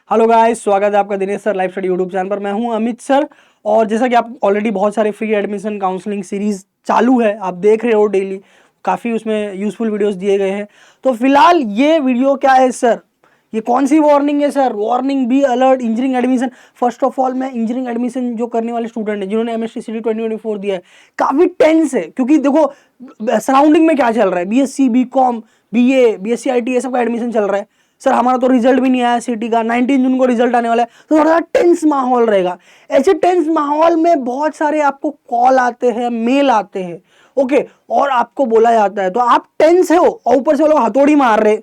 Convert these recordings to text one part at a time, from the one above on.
Hello guys, स्वागत है आपका Dinesh sir live study YouTube channel पर। मैं हूं अमित सर। और जैसा कि आप ऑलरेडी बहुत सारे फ्री एडमिशन काउंसलिंग सीरीज चालू है, आप देख रहे हो डेली, काफ़ी उसमें यूजफुल वीडियोस दिए गए हैं। तो फिलहाल ये वीडियो क्या है सर, ये कौन सी वार्निंग है sir? Warning, be alert, engineering admission. First of all मैं इंजीनियरिंग एडमिशन जो करने वाले स्टूडेंट हैं जिन्होंने एमएसटी सीटी 2024 दिया है, काफ़ी टेंस है। क्योंकि देखो सराउंडिंग में क्या चल रहा है, BSc, BCom, BA, BSc IT, ये सब का एडमिशन चल रहा है। सर हमारा तो रिजल्ट भी नहीं आया सिटी का, 19 जून को रिजल्ट आने वाला है, तो थोड़ा सा टेंस माहौल रहेगा। ऐसे टेंस माहौल में बहुत सारे आपको कॉल आते हैं, मेल आते हैं, ओके, और आपको बोला जाता है, तो आप टेंस हो और ऊपर से वो लोग हथौड़ी मार रहे,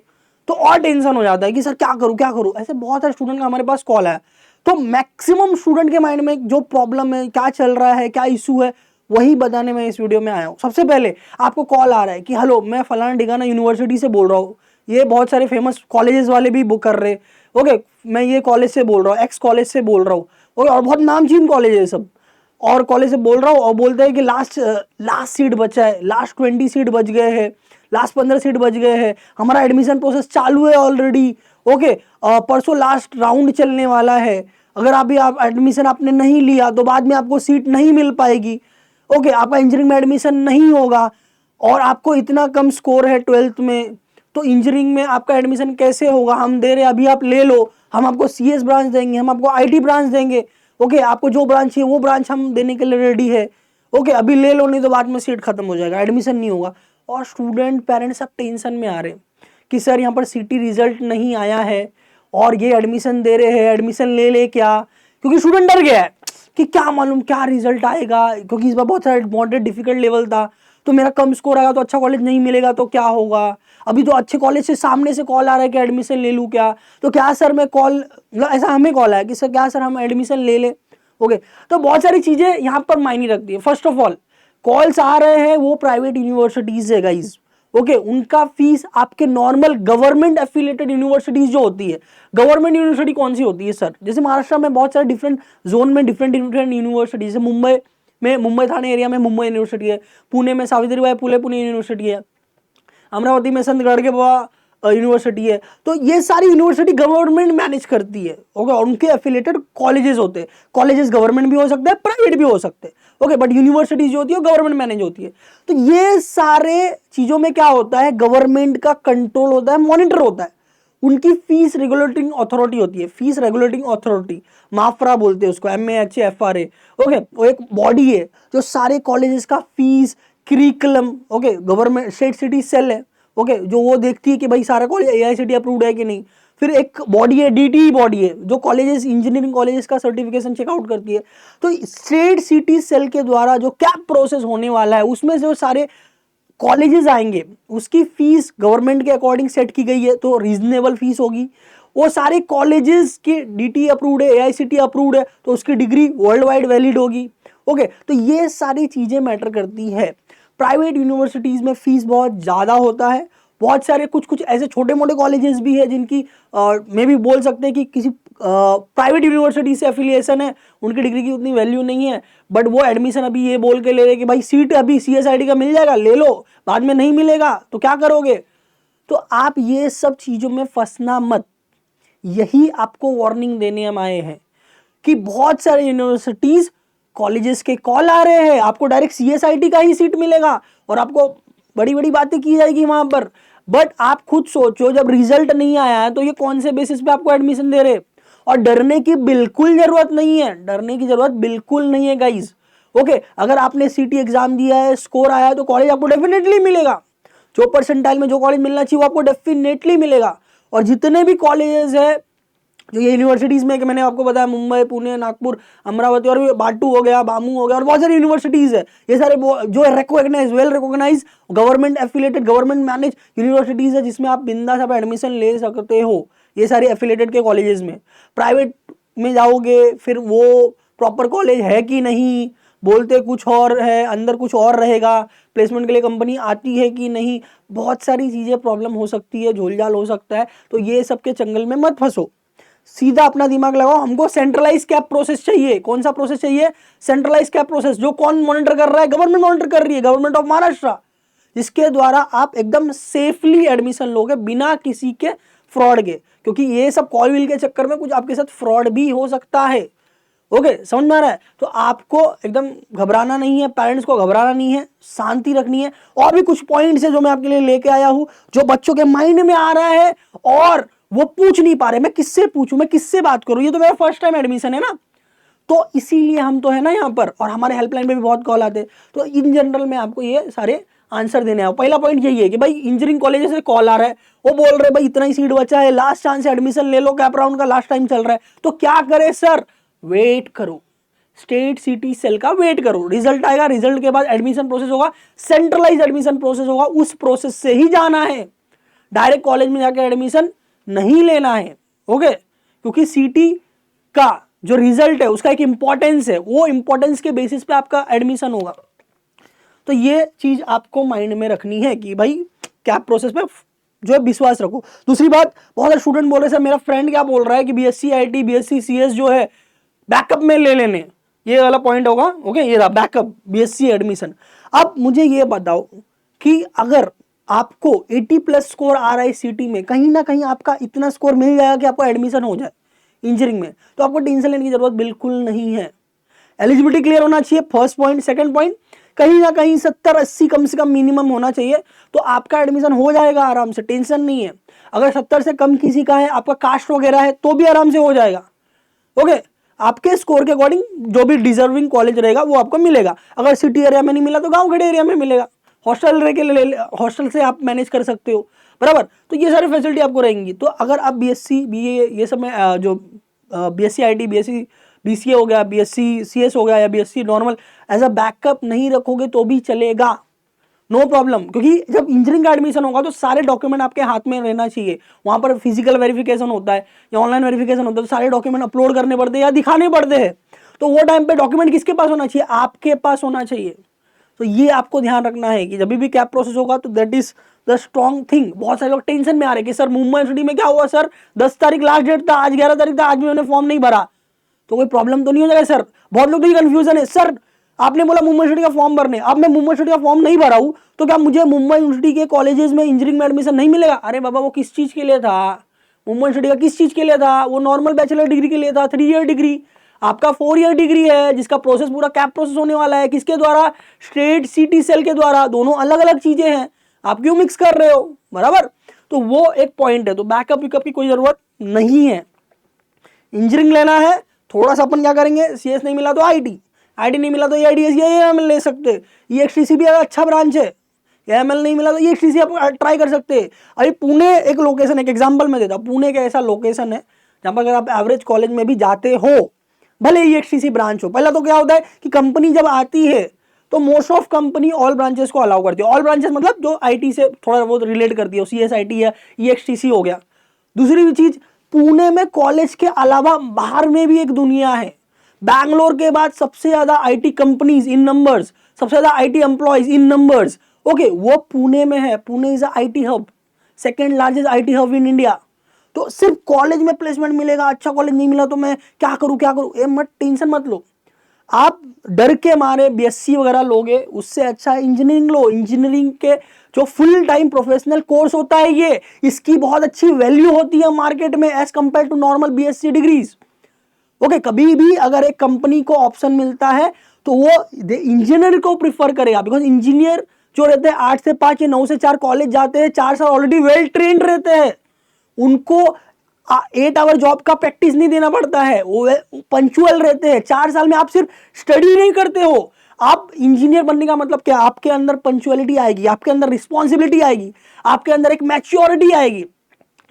तो और टेंशन हो जाता है कि सर क्या करूं क्या करूं। ऐसे बहुत सारे स्टूडेंट का हमारे पास कॉल है। तो मैक्सिमम स्टूडेंट के माइंड में जो प्रॉब्लम है, क्या चल रहा है, क्या इशू है, वही बताने में इस वीडियो में आया हूं। सबसे पहले आपको कॉल आ रहा है कि हेलो, मैं फलाना ढिकाना यूनिवर्सिटी से बोल रहा हूँ, ये बहुत सारे फेमस कॉलेजेस वाले भी बुक कर रहे, ओके, मैं ये कॉलेज से बोल रहा हूँ, एक्स कॉलेज से बोल रहा हूँ, ओके, और बहुत नामचीन कॉलेज है सब, और कॉलेज से बोल रहा हूँ, और बोलते हैं कि लास्ट सीट बचा है, लास्ट 20 सीट बच गए हैं, लास्ट 15 सीट बच गए हैं, हमारा एडमिशन प्रोसेस चालू है ऑलरेडी, ओके, परसों लास्ट राउंड चलने वाला है, अगर अभी आप एडमिशन आपने नहीं लिया तो बाद में आपको सीट नहीं मिल पाएगी, ओके, आपका इंजीनियरिंग में एडमिशन नहीं होगा, और आपको इतना कम स्कोर है 12th में, तो इंजीनियरिंग में आपका एडमिशन कैसे होगा? हम दे रहे हैं, अभी आप ले लो, हम आपको सीएस ब्रांच देंगे, हम आपको आईटी ब्रांच देंगे, ओके, आपको जो ब्रांच है वो ब्रांच हम देने के लिए रेडी है, ओके, अभी ले लो, नहीं तो बाद में सीट खत्म हो जाएगा, एडमिशन नहीं होगा। और स्टूडेंट पेरेंट्स सब टेंशन में आ रहे हैं कि सर यहाँ पर सिटी रिजल्ट नहीं आया है और ये एडमिशन दे रहे हैं, एडमिशन ले ले क्या? क्योंकि स्टूडेंट डर गया है कि क्या मालूम क्या रिजल्ट आएगा, क्योंकि इस बार बहुत सारा मॉडरेट डिफिकल्ट लेवल था, तो मेरा कम स्कोर आएगा तो अच्छा कॉलेज नहीं मिलेगा तो क्या होगा? अभी तो अच्छे कॉलेज से सामने से कॉल आ रहा है कि एडमिशन ले लूँ क्या? तो क्या सर मैं कॉल, मतलब ऐसा हमें कॉल आया कि सर क्या सर हम एडमिशन ले लें, ओके। तो बहुत सारी चीज़ें यहाँ पर मायने रखती है। फर्स्ट ऑफ ऑल कॉल्स आ रहे हैं वो प्राइवेट यूनिवर्सिटीज है गाइज, ओके, उनका फीस आपके नॉर्मल गवर्नमेंट एफिलिएटेड यूनिवर्सिटीज जो होती है, गवर्नमेंट यूनिवर्सिटी कौन सी होती है सर? जैसे महाराष्ट्र में बहुत सारे डिफरेंट जोन में डिफरेंट डिफरेंट यूनिवर्सिटीज है। मुंबई में, मुंबई थाने एरिया में मुंबई यूनिवर्सिटी है, पुणे में सावित्रीबाई फुले पुणे यूनिवर्सिटी है, अमरावती में संत गड़गड़बा यूनिवर्सिटी है। तो ये सारी यूनिवर्सिटी गवर्नमेंट मैनेज करती है, ओके, और उनके एफिलिएटेड कॉलेजेस होते हैं। कॉलेजेस गवर्नमेंट भी हो सकते हैं, प्राइवेट भी हो सकते हैं, ओके, बट यूनिवर्सिटी जो होती है गवर्नमेंट मैनेज होती है। तो ये सारे चीजों में क्या होता है, गवर्नमेंट का कंट्रोल होता है, मॉनिटर होता है, उनकी फीस रेगुलेटिंग अथॉरिटी होती है, फीस रेगुलेटिंग अथॉरिटी, माफ्रा बोलते हैं उसको, MAHFRA, ओके, वो एक बॉडी है जो सारे कॉलेजेस का fees, curriculum, okay, government state CET cell है, ओके, जो वो देखती है कि भाई सारा कॉलेज AICTE अप्रूव्ड है कि नहीं। फिर एक बॉडी है, DTE बॉडी है, जो कॉलेजेस, इंजीनियरिंग कॉलेजेस का सर्टिफिकेशन चेकआउट करती है। तो स्टेट सिटी सेल के द्वारा जो कैप प्रोसेस होने वाला है, उसमें जो सारे कॉलेजेस आएंगे उसकी फीस गवर्नमेंट के अकॉर्डिंग सेट की गई है, तो रीजनेबल फीस होगी। वो सारे कॉलेजेस के DTE अप्रूव्ड है, AICTE अप्रूव्ड है, तो उसकी डिग्री वर्ल्ड वाइड वैलिड होगी, ओके। तो ये सारी चीजें मैटर करती है। प्राइवेट यूनिवर्सिटीज में फीस बहुत ज़्यादा होता है। बहुत सारे कुछ कुछ ऐसे छोटे मोटे कॉलेजेस भी है जिनकी में भी बोल सकते हैं कि किसी प्राइवेट यूनिवर्सिटी से एफिलिएशन है, उनकी डिग्री की उतनी वैल्यू नहीं है, बट वो एडमिशन अभी ये बोल के ले रहे कि भाई सीट अभी CSIT का मिल जाएगा, ले लो, बाद में नहीं मिलेगा तो क्या करोगे? तो आप ये सब चीज़ों में फंसना मत। यही आपको वार्निंग देने हम आए हैं कि बहुत सारे यूनिवर्सिटीज कॉलेजेस के कॉल आ रहे हैं, आपको डायरेक्ट CSIT का ही सीट मिलेगा और आपको बड़ी बड़ी बातें की जाएगी वहां पर। बट आप खुद सोचो, जब रिजल्ट नहीं आया है तो ये कौन से बेसिस पे आपको एडमिशन दे रहे? और डरने की बिल्कुल जरूरत नहीं है, डरने की जरूरत बिल्कुल नहीं है गाइज, ओके। अगर आपने CT एग्जाम दिया है, स्कोर आया है, तो कॉलेज आपको डेफिनेटली मिलेगा। जो परसेंटाइल में जो कॉलेज मिलना चाहिए वो आपको डेफिनेटली मिलेगा। और जितने भी कॉलेजेस है जो ये यूनिवर्सिटीज में, कि मैंने आपको बताया, मुंबई, पुणे, नागपुर, अमरावती, और भी बाटू हो गया, बामू हो गया, और बहुत सारी यूनिवर्सिटीज है, ये सारे जो recognise, well recognise, government affiliated, government manage universities है, जिसमें आप बिंदास आप एडमिशन ले सकते हो। ये सारे एफिलिएटेड के कॉलेजेस में। प्राइवेट में जाओगे फिर वो प्रॉपर कॉलेज है कि नहीं, बोलते कुछ और है, अंदर कुछ और रहेगा, प्लेसमेंट के लिए कंपनी आती है कि नहीं, बहुत सारी चीज़ें प्रॉब्लम हो सकती है, झोलझाल हो सकता है। तो ये सब के चंगल में मत फंसो, सीधा अपना दिमाग लगाओ। हमको सेंट्रलाइज कैप प्रोसेस चाहिए। कौन सा प्रोसेस चाहिए? Centralise CAP process. जो कौन मॉनिटर कर रहा है? गवर्नमेंट मॉनिटर कर रही है, गवर्नमेंट ऑफ महाराष्ट्र, जिसके द्वारा आप एकदम सेफली एडमिशन लोगे बिना किसी के फ्रॉड के। क्योंकि ये सब कॉल विल के चक्कर में कुछ आपके साथ फ्रॉड भी हो सकता है। ओके, समझ में आ रहा है? तो आपको एकदम घबराना नहीं है, पेरेंट्स को घबराना नहीं है, शांति रखनी है। और भी कुछ पॉइंट्स है जो मैं आपके लिए लेके आया हूं, जो बच्चों के माइंड में आ रहा है और वो पूछ नहीं पा रहे, मैं किससे पूछूं, मैं किससे बात करूं, ये तो मेरा फर्स्ट टाइम एडमिशन है ना, तो इसीलिए हम तो है ना यहाँ पर, और हमारे हेल्पलाइन पे भी बहुत कॉल आते हैं। तो इन जनरल में आपको ये सारे आंसर देने हैं। पहला पॉइंट यही है कि भाई इंजीनियरिंग कॉलेज से कॉल आ रहा है, वो बोल रहे भाई इतना ही सीट बचा है, लास्ट चांस है, एडमिशन ले लो, कैप राउंड का लास्ट टाइम चल रहा है, तो क्या करे सर? वेट करो, स्टेट सिटी सेल का वेट करो, रिजल्ट आएगा, रिजल्ट के बाद एडमिशन प्रोसेस होगा, सेंट्रलाइज एडमिशन प्रोसेस होगा, उस प्रोसेस से ही जाना है, डायरेक्ट कॉलेज में जाकर एडमिशन नहीं लेना है। ओके, क्योंकि सिटी का जो रिजल्ट है उसका एक इंपॉर्टेंस है, वो इंपॉर्टेंस के बेसिस पे आपका एडमिशन होगा। तो ये चीज आपको माइंड में रखनी है कि भाई कैप प्रोसेस पे जो है विश्वास रखो। दूसरी बात, बहुत सारे स्टूडेंट बोल रहे सर मेरा फ्रेंड क्या बोल रहा है कि बीएससी आईटी बीएससी सीएस जो है बैकअप में ले लेने, ये वाला पॉइंट होगा। ओके, ये रहा बैकअप बीएससी एडमिशन। अब मुझे ये बताओ कि अगर आपको 80+ स्कोर आ रहा है सिटी में, कहीं ना कहीं आपका इतना स्कोर मिल जाएगा कि आपको एडमिशन हो जाए इंजीनियरिंग में, तो आपको टेंशन लेने की जरूरत बिल्कुल नहीं है। एलिजिबिलिटी क्लियर होना चाहिए, फर्स्ट पॉइंट। सेकंड पॉइंट, कहीं ना कहीं 70-80 कम से कम मिनिमम होना चाहिए, तो आपका एडमिशन हो जाएगा आराम से, टेंशन नहीं है। अगर 70 से कम किसी का है, आपका कास्ट वगैरह है, तो भी आराम से हो जाएगा। ओके, आपके स्कोर के अकॉर्डिंग जो भी डिजर्विंग कॉलेज रहेगा वो आपको मिलेगा। अगर सिटी एरिया में नहीं मिला तो गांव खड़े एरिया में मिलेगा, हॉस्टल रह के हॉस्टल से आप मैनेज कर सकते हो, बराबर। तो ये सारी फैसिलिटी आपको रहेंगी। तो अगर आप बीएससी बीए ये सब में जो बीएससी आईटी बीएससी बीसीए हो गया, बीएससी सीएस हो गया, या BSc normal as a backup नहीं रखोगे तो भी चलेगा, नो प्रॉब्लम। क्योंकि जब इंजीनियरिंग का एडमिशन होगा तो सारे डॉक्यूमेंट आपके हाथ में रहना चाहिए। वहां पर फिजिकल वेरिफिकेशन होता है या ऑनलाइन वेरिफिकेशन होता है, तो सारे डॉक्यूमेंट अपलोड करने पड़ते हैं या दिखाने पड़ते हैं। तो वो टाइम पे डॉक्यूमेंट किसके पास होना चाहिए? आपके पास होना चाहिए। तो ये आपको ध्यान रखना है कि जब भी कैप प्रोसेस होगा तो that is the strong thing. बहुत सारे लोग टेंशन में आ रहे हैं कि सर मुंबई यूनिवर्सिटी में क्या हुआ सर, 10 तारीख लास्ट डेट था, आज 11 तारीख था, आज भी मैंने फॉर्म नहीं भरा, तो कोई प्रॉब्लम तो नहीं हो जाएगा सर? बहुत लोग तो ये कंफ्यूजन है, सर आपने बोला मुंबई यूनिवर्सिटी का फॉर्म भरने, अब मैं मुंबई यूनिवर्सिटी का फॉर्म नहीं भरा हूं तो क्या मुझे मुंबई यूनिवर्सिटी के कॉलेजेस में इंजीनियरिंग में एडमिशन नहीं मिलेगा? अरे बाबा, वो किस चीज के लिए था? मुंबई यूनिवर्सिटी का किस चीज के लिए था? वो नॉर्मल बैचलर डिग्री के लिए था, 3 ईयर डिग्री। आपका 4 ईयर डिग्री है जिसका प्रोसेस पूरा कैप प्रोसेस होने वाला है। किसके द्वारा? स्टेट सिटी सेल के द्वारा। दोनों अलग अलग चीजें हैं, आप क्यों मिक्स कर रहे हो, बराबर। तो वो एक पॉइंट है। तो बैकअप विकअप की कोई जरूरत नहीं है। इंजीनियरिंग लेना है, थोड़ा सा अपन क्या करेंगे, सीएस नहीं मिला तो आईटी, आईटी नहीं मिला तो एआईडीएस या एएमएल ले सकते। ईएक्सटीसी भी अच्छा ब्रांच है। एएमएल नहीं मिला तो ईएक्सटीसी आप ट्राई कर सकते हैं। अभी पुणे एक लोकेशन, एक एग्जांपल में देता हूं, पुणे एक ऐसा लोकेशन है जहां पर अगर आप एवरेज कॉलेज में भी जाते हो, भले ईएक्सटीसी ब्रांच हो, पहला तो क्या होता है कि कंपनी जब आती है तो most of company all branches को अलाउ करती है। ऑल ब्रांचेस मतलब जो आईटी से थोड़ा बहुत रिलेट करती है, सीएसआईटी या ईएक्सटीसी हो गया। दूसरी भी चीज, पुणे में कॉलेज के अलावा बाहर में भी एक दुनिया है। बैंगलोर के बाद सबसे ज्यादा आईटी कंपनीज इन नंबर्स, सबसे ज्यादा IT employees in numbers, okay, वो पुणे में है। Pune is IT hub, second largest IT hub in India. तो सिर्फ कॉलेज में प्लेसमेंट मिलेगा, अच्छा कॉलेज नहीं मिला तो मैं क्या करूं क्या करूं, ये मत टेंशन मत लो। आप डर के मारे बीएससी वगैरह लोगे, उससे अच्छा इंजीनियरिंग लो। इंजीनियरिंग के जो फुल टाइम प्रोफेशनल कोर्स होता है ये, इसकी बहुत अच्छी वैल्यू होती है मार्केट में as compare to normal BSc degrees. Okay, कभी भी अगर एक कंपनी को ऑप्शन मिलता है तो वो इंजीनियर को प्रिफर करेगा, बिकॉज इंजीनियर जो रहते हैं 8 से 5 या 9 से 4 कॉलेज जाते हैं, 4 साल ऑलरेडी वेल ट्रेंड रहते हैं, उनको 8 आवर जॉब का प्रैक्टिस नहीं देना पड़ता है, वो पंचुअल रहते हैं। 4 साल में आप सिर्फ स्टडी नहीं करते हो, आप इंजीनियर बनने का मतलब क्या, आपके अंदर पंचुअलिटी आएगी, आपके अंदर रिस्पॉन्सिबिलिटी आएगी, आपके अंदर एक मैच्योरिटी आएगी,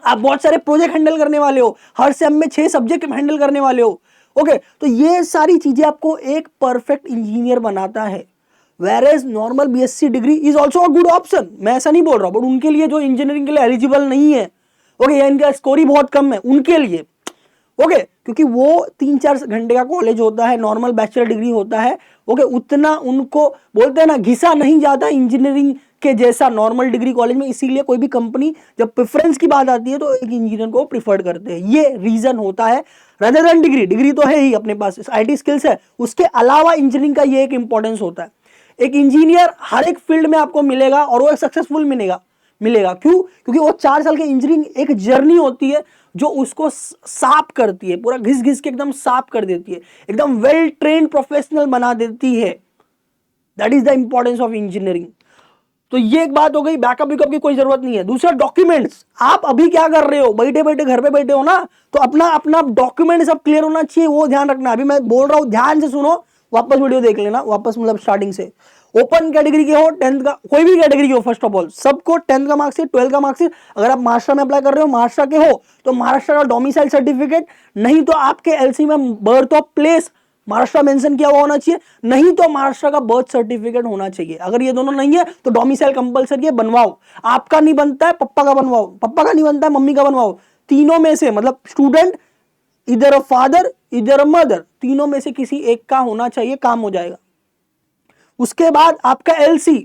आप बहुत सारे प्रोजेक्ट हैंडल करने वाले हो, हर सेम में 6 सब्जेक्ट हैंडल करने वाले हो। ओके, तो ये सारी चीजें आपको एक परफेक्ट इंजीनियर बनाता है। Where as normal BSc degree is also a good option, मैं ऐसा नहीं बोल रहा हूं, बट उनके लिए जो इंजीनियरिंग के लिए एलिजिबल नहीं है, ओके, या इनका स्कोर ही बहुत कम है, उनके लिए, ओके, क्योंकि वो 3-4 घंटे का कॉलेज होता है, नॉर्मल बैचलर डिग्री होता है, ओके, उतना उनको बोलते हैं ना घिसा नहीं जाता इंजीनियरिंग के जैसा नॉर्मल डिग्री कॉलेज में। इसीलिए कोई भी कंपनी जब प्रेफरेंस की बात आती है तो एक इंजीनियर को प्रिफर्ड करते हैं, ये रीजन होता है। रादर देन डिग्री, डिग्री तो है ही अपने पास, आईटी स्किल्स है, उसके अलावा इंजीनियरिंग का ये एक इंपॉर्टेंस होता है। एक इंजीनियर हर एक फील्ड में आपको मिलेगा और वो एक सक्सेसफुल मिलेगा, मिलेगा। क्यों? क्योंकि वो 4 साल की इंजीनियरिंग एक जर्नी होती है जो उसको साफ करती है, पूरा घिस घिस के एकदम साफ कर देती है, एकदम वेल ट्रेन्ड प्रोफेशनल बना देती है। That is the importance of engineering. तो ये एक बात हो गई, बैकअप बैकअप की कोई जरूरत नहीं है। दूसरा डॉक्यूमेंट्स, आप अभी क्या कर रहे हो, बैठे बैठे घर पे बैठे हो ना, तो अपना अपना डॉक्यूमेंट सब क्लियर होना चाहिए, वो ध्यान रखना। अभी मैं बोल रहा हूं, ध्यान से सुनो, वापस वीडियो देख लेना, वापस मतलब स्टार्टिंग से। ओपन कैटेगरी के हो, 10th का, कोई भी कैटेगरी के हो, फर्स्ट ऑफ ऑल सबको 10th का मार्क्सिट, 12th का मार्क्सिट। अगर आप महाराष्ट्र में अप्लाई कर रहे हो, महाराष्ट्र के हो, तो महाराष्ट्र का डोमिसाइल सर्टिफिकेट, नहीं तो आपके एलसी में birth of place Maharashtra mention किया हुआ होना चाहिए, नहीं तो महाराष्ट्र का बर्थ सर्टिफिकेट होना चाहिए। अगर ये दोनों नहीं है तो डोमिसाइल कंपलसरी है, बनवाओ। आपका नहीं बनता है, पप्पा का बनवाओ, पप्पा का नहीं बनता है, मम्मी का बनवाओ। तीनों में से, मतलब स्टूडेंट इधर अ फादर इधर अ मदर, तीनों में से किसी एक का होना चाहिए, काम हो जाएगा। उसके बाद आपका एलसी।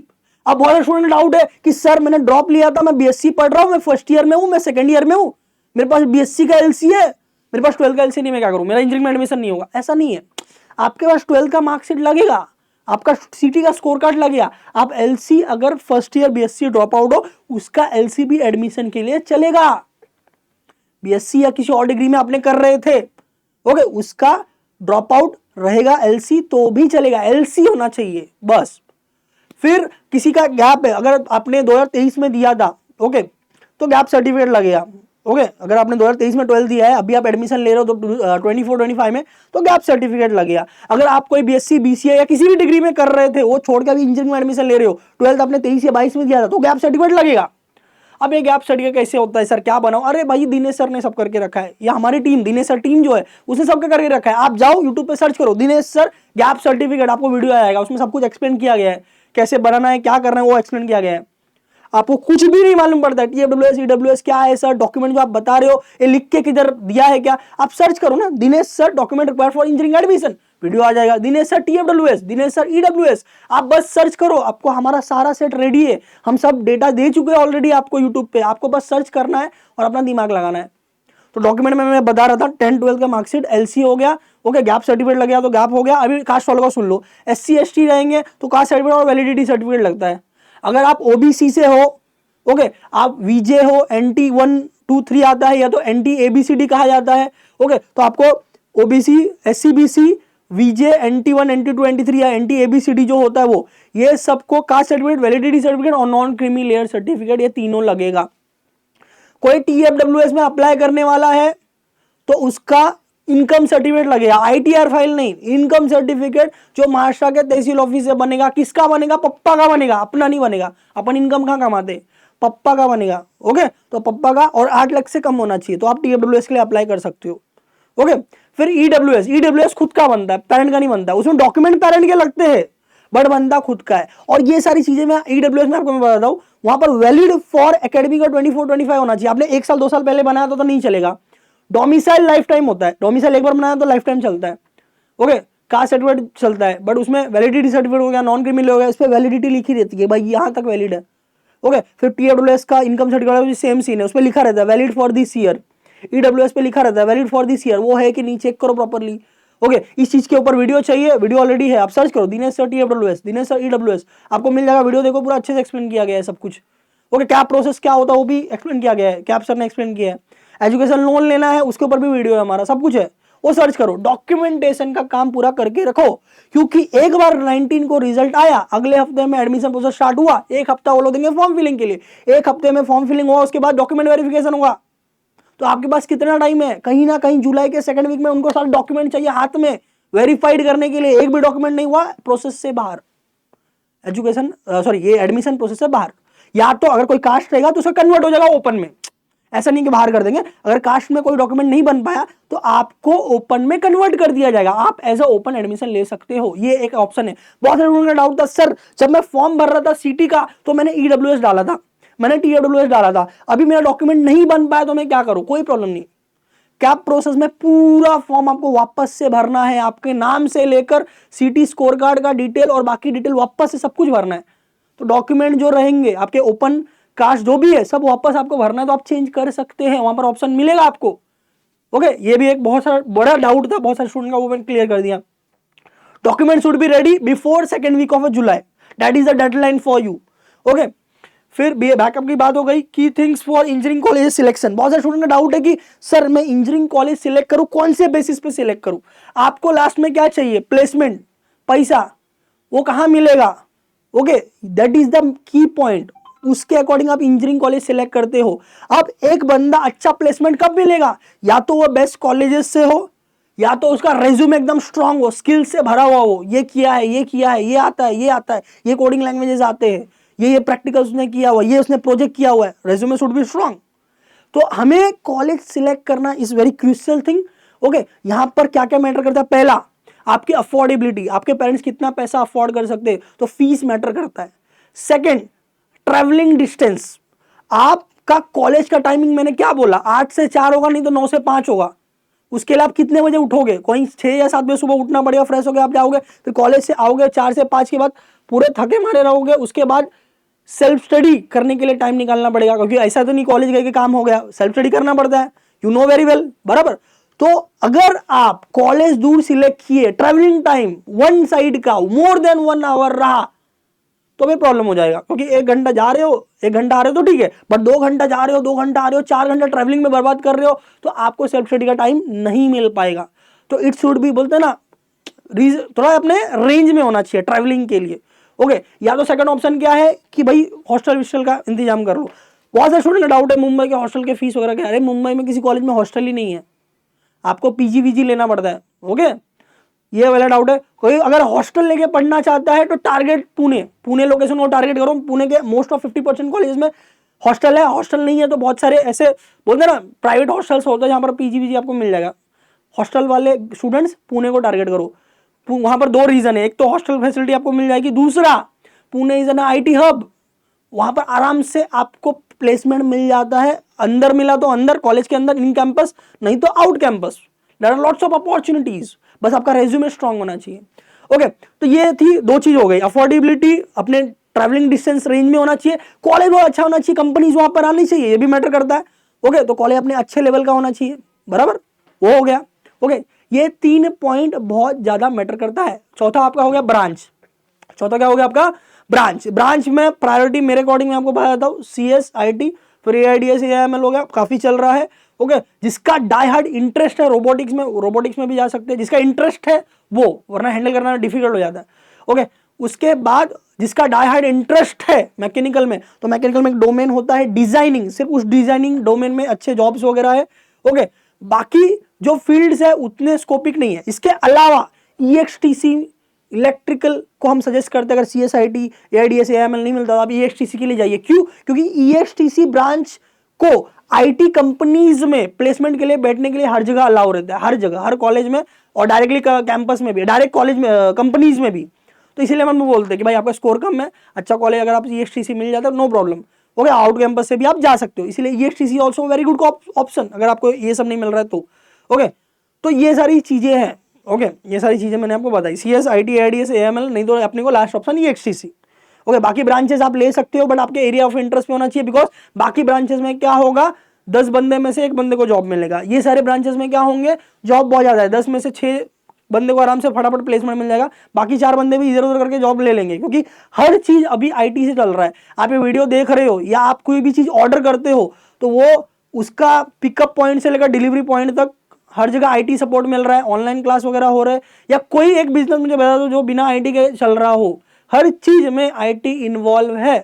अब बहुत स्टूडेंट डाउट है कि सर मैंने ड्रॉप लिया था, मैं बीएससी पढ़ रहा हूं, मैं फर्स्ट ईयर में हूं, मैं सेकंड ईयर में हूं, मेरे पास बीएससी का एलसी है, मेरे पास 12 का एलसी नहीं, मैं क्या करूं, मेरा इंजीनियरिंग में एडमिशन नहीं होगा। ऐसा नहीं है, आपके पास 12 का मार्कशीट लगेगा, आपका सीटी का स्कोर कार्ड लगेगा। आप एलसी, अगर first year BSc drop out हो, उसका एलसी भी एडमिशन के लिए चलेगा। बीएससी या किसी और डिग्री में आपने कर रहे थे, ओके, उसका ड्रॉप आउट रहेगा, एलसी तो भी चलेगा, एलसी होना चाहिए बस। फिर किसी का गैप है, अगर आपने 2023 में दिया था, ओके, तो गैप सर्टिफिकेट लगेगा। ओके, अगर आपने 2023 में 12 दिया है, अभी आप एडमिशन ले रहे हो तो 24-25 में, तो गैप सर्टिफिकेट लगेगा। अगर आप कोई बीएससी बीसीए या किसी भी डिग्री में कर रहे थे, वो छोड़ के अभी इंजीनियरिंग में एडमिशन ले रहे हो, 12 आपने 23 या 22 में दिया था, तो गैप सर्टिफिकेट लगेगा। अब ये गैप सर्टिफिकेट कैसे होता है सर, क्या बनाओ? अरे भाई, दिनेश सर ने सब करके रखा है, या हमारी टीम, दिनेश सर टीम जो है उसने सबके करके रखा है। आप जाओ यूट्यूब पे सर्च करो दिनेश सर गैप सर्टिफिकेट, आपको वीडियो आएगा, उसमें सब कुछ एक्सप्लेन किया गया है, कैसे बनाना है, क्या करना है, वो एक्सप्लेन किया गया है। आपको कुछ भी नहीं मालूम पड़ता है टीएडब्ल्यूएस ईडब्ल्यूएस क्या है सर, डॉक्यूमेंट जो आप बता रहे हो ये लिख के किधर दिया है क्या, आप सर्च करो ना, Dinesh sir document required for engineering admission, video आ जाएगा। Dinesh sir TAWS, Dinesh sir EWS, आप बस सर्च करो, आपको हमारा सारा सेट रेडी है, हम सब डेटा दे चुके हैं ऑलरेडी आपको यूट्यूब पे, आपको बस सर्च करना है और अपना दिमाग लगाना है। तो डॉक्यूमेंट में मैं बता रहा था 10-12 का मार्कशीट, एलसी हो गया, ओके, गैप सर्टिफिकेट लग गया तो गैप हो गया। अभी कास्ट वालों का सुन लो, एससी एसटी रहेंगे तो कास्ट सर्टिफिकेट और वैलिडिटी सर्टिफिकेट लगता है। अगर आप ओबीसी से हो, ओके, आप वीजे हो, एनटी 1 2 3 आता है, या तो एनटी एबीसीडी कहा जाता है, ओके, तो आपको ओबीसी, एससीबीसी, वीजे, एनटी 1 एनटी 2 एनटी 3 या एनटी एबीसीडी जो होता है वो, ये सबको कास्ट सर्टिफिकेट, वैलिडिटी सर्टिफिकेट और नॉन क्रीमी लेयर सर्टिफिकेट, ये तीनों लगेगा। कोई टीएफडब्ल्यूएस में अप्लाई करने वाला है तो उसका इनकम सर्टिफिकेट लगेगा, आईटीआर फाइल नहीं, इनकम सर्टिफिकेट जो महाराष्ट्र के तहसील ऑफिस से बनेगा। किसका बनेगा? पप्पा का बनेगा, अपना नहीं बनेगा। अपन इनकम कहां कमाते? पप्पा का बनेगा, ओके, तो पप्पा का, और 8 लाख से कम होना चाहिए, तो आप टीएफडब्ल्यूएस के लिए अप्लाई कर सकते हो, ओके। फिर ईडब्ल्यूएस, ईडब्ल्यूएस खुद का बनता है, पेरेंट का नहीं बनता, उसमें डॉक्यूमेंट पेरेंट के लगते हैं, बट बनता खुद का है। और ये सारी चीजें मैं ईडब्ल्यूएस में आपको मैं बताता हूं, वहां पर वैलिड फॉर एकेडमिक का 24-25 होना चाहिए। आपने 1 साल 2 साल पहले बनाया तो नहीं चलेगा। डोमिसाइल लाइफ टाइम होता है, डोमिसाइल एक बार बनाया तो लाइफ टाइम चलता है, ओके। कास्ट सर्टिफिकेट चलता है, बट उसमें वैलिडिटी सर्टिफिकेट हो गया, नॉन क्रिमिनल हो गया, इस पे वैलिडिटी लिखी रहती है भाई, यहां तक वैलिड है, ओके। फिर टीएडब्ल्यूएस का इनकम सर्टिफिकेट सेम सीन है, उसमें लिखा रहता है valid for this year. EWS पे लिखा रहता है वैलिड फॉर दिस ईयर, वो है कि नहीं चेक करो प्रॉपर्ली, ओके। इस चीज के ऊपर वीडियो चाहिए, वीडियो ऑलरेडी है, आप सर्च करो Dinesh sir TAWS, Dinesh sir EWS, आपको मिल जाएगा। वीडियो देखो, पूरा अच्छे से एक्सप्लेन किया गया है सब कुछ, ओके। क्या प्रोसेस क्या होता है वो भी एक्सप्लेन किया गया है, कैप सर ने एक्सप्लेन किया है। एजुकेशन लोन लेना है उसके ऊपर भी वीडियो है हमारा, सब कुछ है, वो सर्च करो। डॉक्यूमेंटेशन का काम पूरा करके रखो, क्योंकि एक बार 19 को रिजल्ट आया, अगले हफ्ते में एडमिशन प्रोसेस स्टार्ट हुआ, एक हफ्ता वो लोग देंगे फॉर्म फिलिंग के लिए, एक हफ्ते में फॉर्म फिलिंग हुआ, उसके बाद डॉक्यूमेंट वेरिफिकेशन होगा। तो आपके पास कितना टाइम है? कहीं ना कहीं जुलाई के सेकंड वीक में उनको सारे डॉक्यूमेंट चाहिए हाथ में वेरीफाइड करने के लिए। एक भी डॉक्यूमेंट नहीं हुआ, प्रोसेस से बाहर, एजुकेशन सॉरी ये एडमिशन प्रोसेस से बाहर। या तो अगर कोई कास्ट रहेगा तो उसका कन्वर्ट हो जाएगा ओपन में, ऐसा नहीं कि बाहर कर देंगे। अगर कास्ट में कोई डॉक्यूमेंट नहीं बन पाया तो आपको ओपन में कन्वर्ट कर दिया जाएगा, आप एज अ ओपन एडमिशन ले सकते हो, ये एक ऑप्शन है। बहुत सारे लोगों का डाउट था, सर जब मैं फॉर्म भर रहा था सीटी का तो मैंने ईडब्ल्यूएस डाला था, मैंने टीडब्ल्यूएस डाला था, अभी मेरा डॉक्यूमेंट नहीं बन पाया तो मैं क्या करूं? कोई प्रॉब्लम नहीं, कैप प्रोसेस में पूरा फॉर्म आपको वापस से भरना है, आपके नाम से लेकर सीटी स्कोर कार्ड का डिटेल और बाकी डिटेल वापस से सब कुछ भरना है। तो डॉक्यूमेंट जो रहेंगे आपके ओपन कास्ट जो भी है सब वापस आपको भरना है, तो आप चेंज कर सकते हैं, वहां पर ऑप्शन मिलेगा आपको, ओके। ये भी एक बहुत सारा बड़ा डाउट था बहुत सारे स्टूडेंट का, वो मैंने क्लियर कर दिया। Document should be ready before second week of July, that is the deadline for you, okay. फिर बैकअप की बात हो गई। Key things for engineering college selection. बहुत सारे स्टूडेंट का डाउट है कि सर मैं इंजीनियरिंग कॉलेज सिलेक्ट करूं, कौन से बेसिस पे सिलेक्ट करूं? आपको लास्ट में क्या चाहिए? प्लेसमेंट, पैसा, वो कहां मिलेगा? Okay, that is the key point. उसके अकॉर्डिंग आप इंजीनियरिंग कॉलेज सिलेक्ट करते हो। अब एक बंदा अच्छा प्लेसमेंट कब मिलेगा? या तो वो बेस्ट कॉलेजेस से हो, या तो उसका रेज्यूमे एकदम स्ट्रांग हो, स्किल से भरा हुआ हो, ये किया है, ये किया है, ये आता है, ये आता है, ये कोडिंग लैंग्वेजेस आते हैं, ये प्रैक्टिकल उसने किया हुआ, ये उसने प्रोजेक्ट किया हुआ है, रेज्यूमे शुड बी स्ट्रांग। तो हमें कॉलेज सिलेक्ट करना is very crucial thing. Okay, यहां पर क्या क्या मैटर करता है? पहला, आपकी अफोर्डेबिलिटी, आपके पेरेंट्स कितना पैसा अफोर्ड कर सकते हैं, तो फीस मैटर करता है। Second, travelling distance. आपका कॉलेज का टाइमिंग मैंने क्या बोला, 8 से 4 होगा, नहीं तो 9 से 5 होगा। उसके लिए आप कितने बजे उठोगे? कोई 6 या 7 बजे सुबह उठना पड़ेगा, फ्रेश होकर आप जाओगे, फिर कॉलेज से आओगे 4 से 5 के बाद, पूरे थके मारे रहोगे। उसके बाद सेल्फ स्टडी करने के लिए टाइम निकालना पड़ेगा, क्योंकि ऐसा तो नहीं कॉलेज गए के काम हो गया, सेल्फ स्टडी करना पड़ता है, यू नो वेरी वेल, बराबर। तो अगर आप कॉलेज दूर सिलेक्ट किए, ट्रैवलिंग टाइम वन साइड का मोर देन 1 आवर रहा, तो भी प्रॉब्लम हो जाएगा। क्योंकि 1 घंटा जा रहे हो, 1 घंटा आ रहे हो तो ठीक है, बट 2 घंटा जा रहे हो, 2 घंटा आ रहे हो, 4 घंटा ट्रैवलिंग में बर्बाद कर रहे हो, तो आपको सेल्फ स्टडी का टाइम नहीं मिल पाएगा। तो इट शुड बी, बोलते हैं ना, थोड़ा अपने रेंज में होना चाहिए ट्रैवलिंग के लिए। ओके, या तो सेकंड ऑप्शन क्या है कि भाई हॉस्टल विस्टल का इंतजाम कर लो। बहुत सारे स्टूडेंट का डाउट है मुंबई के हॉस्टल के फीस वगैरह क्या। अरे मुंबई में किसी कॉलेज में हॉस्टल ही नहीं है, आपको पीजी वीजी लेना पड़ता है। ओके, ये वाला डाउट है। कोई अगर हॉस्टल लेके पढ़ना चाहता है तो टारगेट पुणे लोकेशन को टारगेट करो। पुणे के मोस्ट ऑफ 50% कॉलेज में हॉस्टल है। हॉस्टल नहीं है तो बहुत सारे ऐसे बोलते हैं ना प्राइवेट हॉस्टल्स होते हैं जहां पर पीजी वीजी आपको मिल जाएगा। हॉस्टल वाले स्टूडेंट्स पुणे को टारगेट करो। वहां पर 2 रीजन है, एक तो हॉस्टल फैसिलिटी आपको मिल जाएगी, दूसरा Pune is an IT hub, वहां पर आराम से आपको प्लेसमेंट मिल जाता है। अंदर मिला तो अंदर, कॉलेज के अंदर इन कैंपस, नहीं तो out campus, there are lots of opportunities. बस आपका रेज्यूमे स्ट्रांग होना चाहिए। ओके, तो ये थी 2 चीज हो गई, अफोर्डेबिलिटी, अपने ट्रैवलिंग डिस्टेंस रेंज में होना चाहिए, कॉलेज बहुत अच्छा होना चाहिए, कंपनीज वहां पर आनी चाहिए, ये भी मैटर करता है। ओके, तो कॉलेज अपने अच्छे लेवल का होना चाहिए, बराबर, वो हो गया। ओके, ये 3 पॉइंट बहुत ज्यादा मैटर करता है। चौथा आपका हो गया ब्रांच। चौथा क्या हो गया आपका? ब्रांच। ब्रांच में प्रायोरिटी मेरे अकॉर्डिंग मैं आपको बताता हूँ, CS IT, फिर AIDS AIML हो गया, काफी चल रहा है। ओके, जिसका डाई हार्ड इंटरेस्ट है रोबोटिक्स में भी जा सकते हैं, जिसका इंटरेस्ट है वो, वरना हैंडल करना डिफिकल्ट हो जाता है। ओके, उसके बाद जिसका डाई हार्ड इंटरेस्ट है मैकेनिकल में, तो मैकेनिकल में एक डोमेन होता है डिजाइनिंग, सिर्फ उस डिजाइनिंग डोमेन में अच्छे जॉब्स वगैरह है। ओके, बाकी जो फील्ड्स है उतने स्कोपिक नहीं है। इसके अलावा EXTC इलेक्ट्रिकल को हम सजेस्ट करते हैं। अगर CSIT AIDS AIML नहीं मिलता तो आप EXTC के लिए जाइए। क्यों? क्योंकि EXTC ब्रांच को IT कंपनीज में प्लेसमेंट के लिए बैठने के लिए हर जगह अलाउ रहता है, हर जगह, हर कॉलेज में, और डायरेक्टली कैंपस में भी, डायरेक्ट कॉलेज में, कंपनीज में भी। तो इसीलिए हम बोलते हैं कि भाई आपका स्कोर कम है, अच्छा कॉलेज अगर आप EXTC मिल जाता है no problem. Okay, out campus से भी आप जा सकते हो, इसलिए EXTC also very good option अगर आपको ये सब नहीं मिल रहा है तो। ओके, तो ये सारी चीजें हैं। ओके, ये सारी चीजें मैंने आपको बताई, CSIT AIDS AIML, नहीं तो अपने को लास्ट ऑप्शन EXTC। ओके, बाकी ब्रांचेस आप ले सकते हो, बट आपके एरिया ऑफ इंटरेस्ट पे होना चाहिए, बिकॉज बाकी ब्रांचेस में क्या होगा, 10 बंदे में से 1 बंदे को जॉब मिलेगा। ये सारे ब्रांचेस में क्या होंगे, जॉब बहुत ज्यादा है, 10 में से 6 बंदे को आराम से फटाफट प्लेसमेंट मिल जाएगा, बाकी 4 बंदे भी इधर उधर करके जॉब ले लेंगे, क्योंकि हर चीज अभी IT से चल रहा है। आप ये वीडियो देख रहे हो या आप कोई भी चीज ऑर्डर करते हो तो वो उसका पिकअप पॉइंट से लेकर डिलीवरी पॉइंट तक हर जगह IT सपोर्ट मिल रहा है, ऑनलाइन क्लास वगैरह हो रहा है, या कोई एक बिजनेस मुझे बता दो जो बिना IT के चल रहा हो, हर चीज में IT इन्वॉल्व है।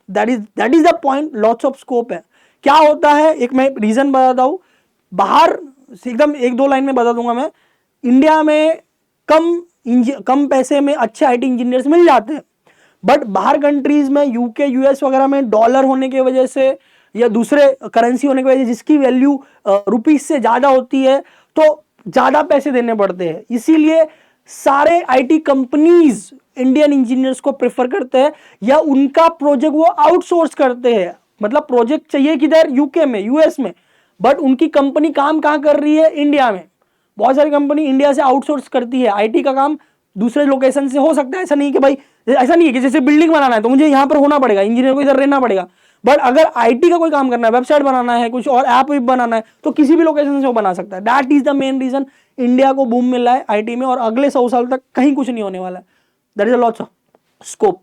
That is the point, lots of scope है। क्या होता है, एक मैं रीजन बताता हूं, बाहर एकदम 1-2 लाइन में बता दूंगा मैं। इंडिया में कम पैसे में अच्छे IT इंजीनियर्स मिल जाते हैं, बट बाहर कंट्रीज में UK US वगैरह में डॉलर होने की वजह से या दूसरे करेंसी होने की वजह से जिसकी वैल्यू रुपीज से ज्यादा होती है, तो ज्यादा पैसे देने पड़ते हैं। इसीलिए सारे IT कंपनीज इंडियन इंजीनियर्स को प्रेफर करते हैं, या उनका प्रोजेक्ट वो आउटसोर्स करते हैं। मतलब प्रोजेक्ट चाहिए किधर, UK में, US में, बट उनकी कंपनी काम कहां कर रही है, इंडिया में। बहुत सारी कंपनी इंडिया से आउटसोर्स करती है IT का काम, दूसरे लोकेशन से हो सकता है। ऐसा नहीं कि भाई, ऐसा नहीं है कि जैसे बिल्डिंग बनाना है तो मुझे यहां पर होना पड़ेगा, इंजीनियर को इधर रहना पड़ेगा, बट अगर IT का कोई काम करना है, वेबसाइट बनाना है, कुछ और ऐप बनाना है, तो किसी भी लोकेशन से वो बना सकता है। That is the main reason India को बूम मिल रहा है IT में, और अगले 100 साल तक कहीं कुछ नहीं होने वाला है। That is a lots of scope.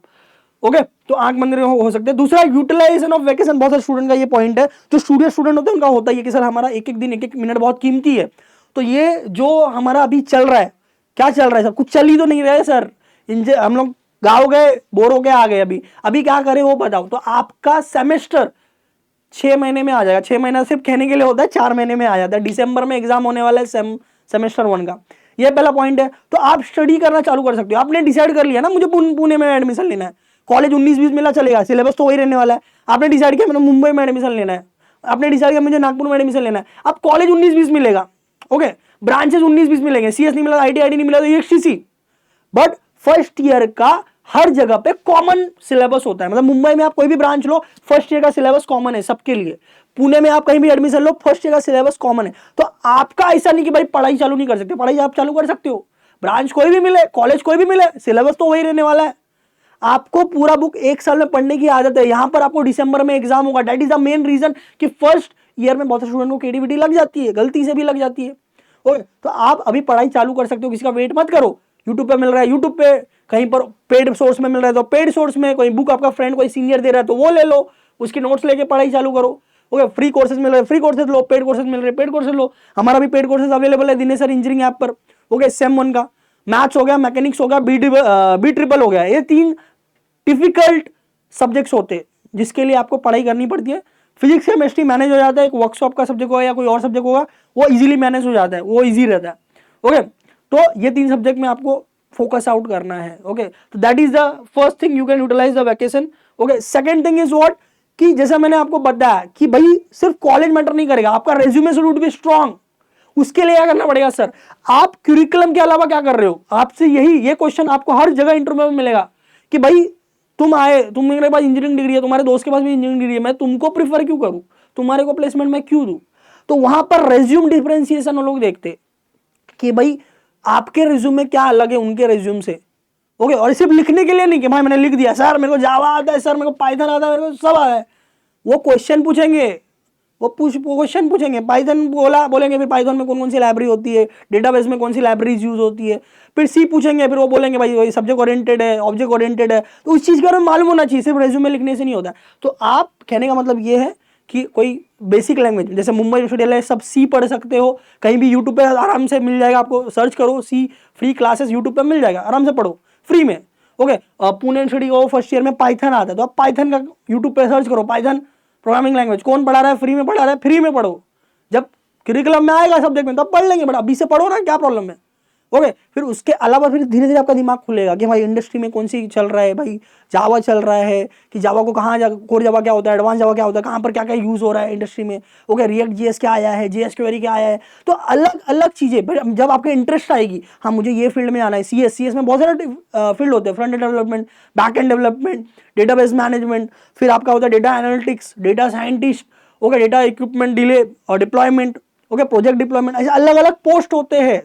Okay, तो आंख बंद करके हो सकते हैं। दूसरा, यूटिलाइजेशन ऑफ वेकेशन, बहुत सारे स्टूडेंट का ये पॉइंट है, जो स्टूडेंट होते हैं उनका होता है कि सर हमारा एक एक दिन एक एक मिनट बहुत कीमती है। तो ये जो हमारा अभी चल रहा है, क्या चल रहा है सर, कुछ चल ही तो नहीं रहा है सर, हम लोग गाँव गए, बोर होके आ गए, अभी अभी क्या करें वो बताओ। तो आपका सेमेस्टर 6 महीने में आ जाएगा, 6 महीना सिर्फ कहने के लिए होता है, 4 महीने में आ जाता है। दिसंबर में एग्जाम होने वाला है सेमेस्टर 1 का, ये पहला पॉइंट है। तो आप स्टडी करना चालू कर सकते हो। आपने डिसाइड कर लिया ना मुझे पुणे में एडमिशन लेना है, कॉलेज 19-20 मिला चलेगा, सिलेबस तो वही रहने वाला है। आपने डिसाइड किया मैंने मुंबई में एडमिशन लेना है, आपने डिसाइड किया मुझे नागपुर में एडमिशन लेना है, अब कॉलेज 19-20 मिलेगा, ओके, ब्रांचेस 19-20 मिलेंगे, सीएस नहीं मिला, आईटी नहीं मिला तो ईएसटीसी, बट फर्स्ट ईयर का हर जगह पे कॉमन सिलेबस होता है। मतलब मुंबई में आप कोई भी ब्रांच लो, फर्स्ट ईयर का सिलेबस कॉमन है सबके लिए। पुणे में आप कहीं भी एडमिशन लो, फर्स्ट ईयर का सिलेबस कॉमन है। तो आपका ऐसा नहीं कि भाई पढ़ाई चालू नहीं कर सकते, पढ़ाई आप चालू कर सकते हो, ब्रांच कोई भी मिले, कॉलेज कोई भी मिले, सिलेबस तो वही रहने वाला है। आपको पूरा बुक एक साल में पढ़ने की आदत है। यहां पर आपको दिसंबर में एग्जाम होगा, that is the main reason कि फर्स्ट ईयर में बहुत से स्टूडेंट को केटीवीटी लग जाती है, गलती से भी लग जाती है। ओके, तो आप अभी पढ़ाई चालू कर सकते हो, किसी का वेट मत करो। यूट्यूब पे मिल रहा है, यूट्यूब पे कहीं पर पेड सोर्स में मिल रहा है तो पेड सोर्स में, कोई बुक आपका फ्रेंड कोई सीनियर दे रहा है तो वो ले लो, उसकी नोट्स लेके पढ़ाई चालू करो। ओके, फ्री कोर्सेज मिल रहे हैं, फ्री कोर्सेज लो, पेड कोर्सेज मिल रहे हैं, पेड कोर्सेज लो। हमारा भी पेड कोर्सेज अवेलेबल है दिनेसर इंजीनियरिंग ऐप पर। ओके, सेम 1 का मैथ्स हो गया, मैकेनिक्स हो गया, बी ट्रिपल हो गया, ये 3 डिफिकल्ट सब्जेक्ट्स होते हैं जिसके लिए आपको पढ़ाई करनी पड़ती है। फिजिक्स केमिस्ट्री मैनेज हो जाता है, एक वर्कशॉप का सब्जेक्ट होगा या कोई और सब्जेक्ट होगा वो इजीली मैनेज हो जाता है, वो इजी रहता है। ओके, तो ये 3 सब्जेक्ट में आपको फोकस आउट करना है। ओके, तो that is the first thing, you can utilise the vacation. Okay, second thing is what, कि जैसा मैंने आपको बताया कि भाई सिर्फ कॉलेज मैटर नहीं करेगा, आपका रेज्यूमे शुड बी स्ट्रांग। उसके लिए क्या करना पड़ेगा सर, आप क्यूरिकुलम के अलावा क्या कर रहे हो, आपसे ये क्वेश्चन आपको हर जगह इंटरव्यू में मिलेगा कि भाई तुम आए, तुम मेरे पास इंजीनियरिंग डिग्री है, तुम्हारे दोस्त के पास भी इंजीनियरिंग डिग्री है, मैं तुमको प्रीफर क्यों करूं, तुम्हारे को प्लेसमेंट मैं क्यों दूं। तो वहां पर रेज्यूम डिफरेंशिएशन वो लोग देखते कि भाई आपके रिज्यूम में क्या अलग है उनके रिज्यूम से। ओके, और सिर्फ लिखने के लिए नहीं कि भाई मैंने लिख दिया सर मेरे को जावा आता है, सर मेरे को पाइथन आता है, मेरे को सब आता है। वो क्वेश्चन पूछेंगे, वो क्वेश्चन पूछेंगे, पाइथन बोलेंगे, फिर पाइथन में कौन कौन सी लाइब्रेरी होती है, डेटाबेस में कौन सी लाइब्रेरीज यूज होती है। फिर सी पूछेंगे, फिर वो बोलेंगे भाई सब्जेक्ट ओरिएंटेड है, ऑब्जेक्ट ओरिएंटेड है। तो उस चीज़ के बारे में मालूम होना चाहिए, सिर्फ रेज्यूमे लिखने से नहीं होता। तो आप कहने का मतलब ये है कि कोई बेसिक लैंग्वेज जैसे मुंबई विश्वविद्यालय सब सी पढ़ सकते हो, कहीं भी यूट्यूब पे आराम से मिल जाएगा, आपको सर्च करो सी फ्री क्लासेस यूट्यूब पे मिल जाएगा, आराम से पढ़ो फ्री में। ओके, पुणे यूनिवर्सिटी को फर्स्ट ईयर में पाइथन आता है तो आप पाइथन का यूट्यूब पे सर्च करो, पाइथन प्रोग्रामिंग लैंग्वेज कौन पढ़ा रहा है, फ्री में पढ़ा रहा है, फ्री में पढ़ो। जब करिकुलम में आएगा सब्जेक्ट में तब पढ़ लेंगे, बट अभी से पढ़ो ना, क्या प्रॉब्लम है। ओके, फिर उसके अलावा फिर धीरे धीरे आपका दिमाग खुलेगा कि भाई इंडस्ट्री में कौन सी चल रहा है, भाई जावा चल रहा है कि जावा को कहाँ कोर जावा क्या होता है, एडवांस जावा क्या होता है, कहाँ पर क्या क्या यूज हो रहा है इंडस्ट्री में। ओके, रिएक्ट जीएस क्या आया है, जेएस क्वेरी क्या आया है। तो अलग अलग चीजें जब आपके इंटरेस्ट आएगी, हाँ मुझे ये फील्ड में आना है, सीएस में बहुत सारे फील्ड होते हैं, front end development, back and development, database management, फिर आपका होता है data analytics, data scientist, okay, data equipment delay और डिप्लॉयमेंट, ओके, प्रोजेक्ट डिप्लॉयमेंट, ऐसे अलग अलग पोस्ट होते हैं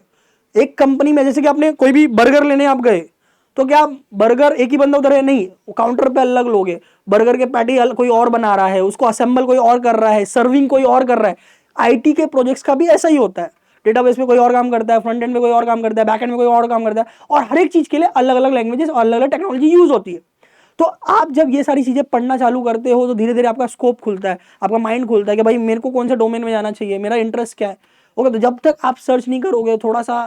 एक कंपनी में। जैसे कि आपने कोई भी बर्गर लेने आप गए तो क्या बर्गर एक ही बंदा उधर है, नहीं, काउंटर पे अलग लोग हैं, बर्गर के पैटी कोई और बना रहा है, उसको असेंबल कोई और कर रहा है, सर्विंग कोई और कर रहा है। आईटी के प्रोजेक्ट्स का भी ऐसा ही होता है, डेटाबेस में कोई और काम करता है, फ्रंट एंड में कोई और काम करता है, बैक एंड में कोई और काम करता है, और हर एक चीज के लिए अलग अलग लैंग्वेजेस और अलग अलग टेक्नोलॉजी यूज होती है। तो आप जब ये सारी चीजें पढ़ना चालू करते हो तो धीरे धीरे आपका स्कोप खुलता है, आपका माइंड खुलता है कि भाई मेरे को कौन सा डोमेन में जाना चाहिए, मेरा इंटरेस्ट क्या है। ओके, तो जब तक आप सर्च नहीं करोगे, थोड़ा सा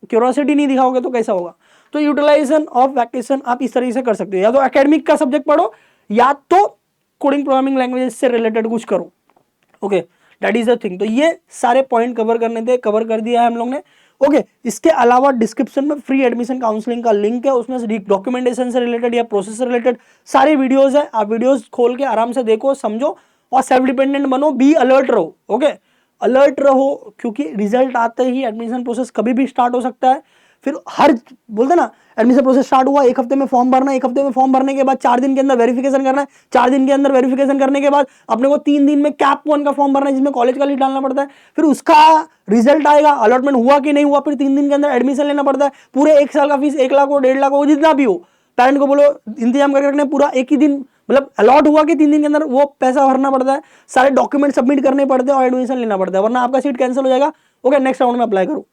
क्यूरियोसिटी नहीं दिखाओगे तो कैसा होगा। तो यूटिलाइजेशन ऑफ वैकेशन आप इस तरीके से कर सकते हो, या तो एकेडमिक का सब्जेक्ट पढ़ो या तो कोडिंग प्रोग्रामिंग लैंग्वेज से रिलेटेड कुछ करो। Okay, that is the thing. तो ये सारे पॉइंट कवर करने थे, कवर कर दिया है हम लोग ने। ओके, इसके अलावा डिस्क्रिप्शन में फ्री एडमिशन काउंसलिंग का लिंक है, उसमें से डॉक्यूमेंटेशन से रिलेटेड या प्रोसेस से रिलेटेड सारे वीडियोस है, आप वीडियोस खोल के आराम से देखो, समझो और सेल्फ डिपेंडेंट बनो, बी अलर्ट रहो। ओके, अलर्ट रहो, क्योंकि रिजल्ट आते ही एडमिशन प्रोसेस कभी भी स्टार्ट हो सकता है। फिर हर बोलते ना, एडमिशन प्रोसेस स्टार्ट हुआ, एक हफ्ते में फॉर्म भरना है, एक हफ्ते में फॉर्म भरने के बाद 4 दिन के अंदर वेरिफिकेशन करना है, 4 दिन के अंदर वेरिफिकेशन करने के बाद अपने को 3 दिन में कैप 1 का फॉर्म भरना है जिसमें कॉलेज का लिस्ट डालना पड़ता है। फिर उसका रिजल्ट आएगा, अलॉटमेंट हुआ कि नहीं हुआ, फिर 3 दिन के अंदर एडमिशन लेना पड़ता है। पूरे 1 साल का फीस 1 लाख हो, 1.5 लाख हो, जितना भी हो, पेरेंट को बोलो इंतजाम करके रखना, पूरा एक ही दिन मतलब अलॉट हुआ कि 3 दिन के अंदर वो पैसा भरना पड़ता है, सारे डॉक्यूमेंट सबमिट करने पड़ते हैं और एडमिशन लेना पड़ता है, वरना आपका सीट कैंसिल हो जाएगा। ओके, नेक्स्ट राउंड में अप्लाई करो।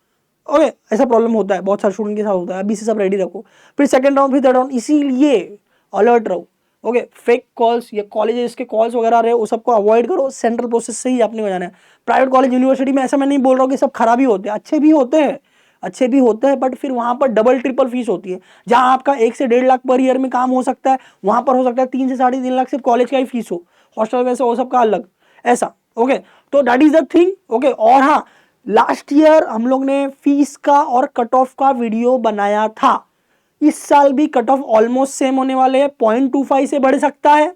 ओके, ऐसा प्रॉब्लम होता है, बहुत सारे स्टूडेंट के साथ होता है, अभी से सब रेडी रखो। फिर सेकंड राउंड, फिर थर्ड राउंड, इसीलिए अलर्ट रहो। ओके, फेक कॉल्स या कॉलेजेस के कॉल्स वगैरह आ रहे हो, वो सबको अवॉइड करो, सेंट्रल प्रोसेस से ही आपने हो जाना है। प्राइवेट कॉलेज यूनिवर्सिटी में ऐसा मैं नहीं बोल रहा हूँ कि सब खराब ही होते हैं, अच्छे भी होते हैं, अच्छे भी होते हैं, बट फिर वहां पर डबल ट्रिपल फीस होती है। जहां आपका 1 से 1.5 लाख पर ईयर में काम हो सकता है, वहां पर हो सकता है 3 से 3.5 लाख सिर्फ कॉलेज का ही फीस हो, हॉस्टल वैसे वो सबका अलग, ऐसा। ओके, तो that is the thing. Okay, और हाँ, लास्ट ईयर हम लोग ने फीस का और कट ऑफ का वीडियो बनाया था। इस साल भी कट ऑफ ऑलमोस्ट सेम होने वाले हैं, 0.25 से बढ़ सकता है।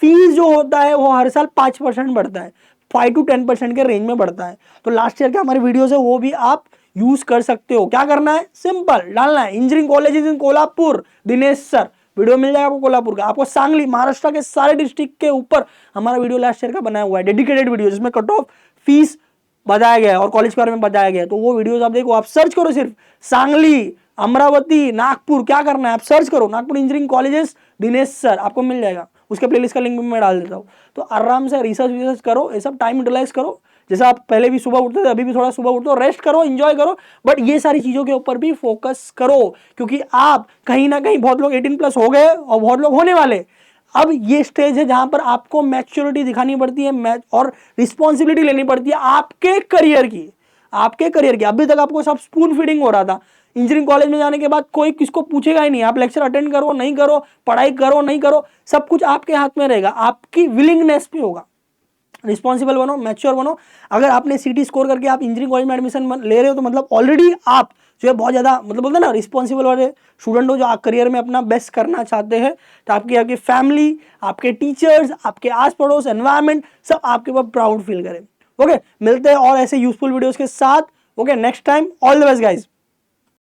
फीस जो होता है वो हर साल 5% बढ़ता है, 5 to 10% के रेंज में बढ़ता है। तो लास्ट ईयर के हमारे वीडियोस है वो भी आप यूज कर सकते हो। क्या करना है, सिंपल डालना है engineering colleges in Kolhapur, Dinesh sir, video मिल जाएगा आपको कोल्हापुर का, आपको सांगली, महाराष्ट्र के सारे डिस्ट्रिक्ट के ऊपर हमारा वीडियो लास्ट ईयर का बनाया हुआ है, डेडिकेटेड वीडियो जिसमें कट ऑफ, फीस बताया गया है और कॉलेज के बारे में बताया गया है। तो वो वीडियोस आप देखो, आप सर्च करो सिर्फ सांगली, अमरावती, नागपुर, क्या करना है आप सर्च करो Nagpur engineering colleges Dinesh sir, आपको मिल जाएगा। उसके प्लेलिस्ट का लिंक भी मैं डाल देता हूँ। तो आराम से रिसर्च करो, ये सब टाइम यूटिलाइज करो। जैसा आप पहले भी सुबह उठते थे, अभी भी थोड़ा सुबह उठते हो, रेस्ट करो, एंजॉय करो, बट ये सारी चीजों के ऊपर भी फोकस करो, क्योंकि आप कहीं ना कहीं, बहुत लोग 18+ हो गए और बहुत लोग होने वाले। अब ये स्टेज है जहां पर आपको मैच्योरिटी दिखानी पड़ती है और रिस्पॉन्सिबिलिटी लेनी पड़ती है आपके करियर की, आपके करियर की। अभी तक आपको सब स्पून फीडिंग हो रहा था। इंजीनियरिंग कॉलेज में जाने के बाद कोई किसको पूछेगा ही नहीं, आप लेक्चर अटेंड करो नहीं करो, पढ़ाई करो नहीं करो, सब कुछ आपके हाथ में रहेगा, आपकी विलिंगनेस पे होगा। रिस्पॉन्सिबल बनो, मैच्योर बनो। अगर आपने सीटी स्कोर करके आप इंजीनियरिंग कॉलेज में एडमिशन ले रहे हो, तो मतलब ऑलरेडी आप जो है बहुत ज़्यादा, मतलब बोलते हैं ना, रिस्पॉन्सिबल वाले स्टूडेंट हो, जो करियर में अपना बेस्ट करना चाहते हैं। तो आपकी फैमिली, आपके टीचर्स, आपके आस पड़ोस, एनवायरमेंट, सब आपके ऊपर प्राउड फील करें। ओके, मिलते हैं और ऐसे यूजफुल वीडियोस के साथ। Okay, next time, all the best guys.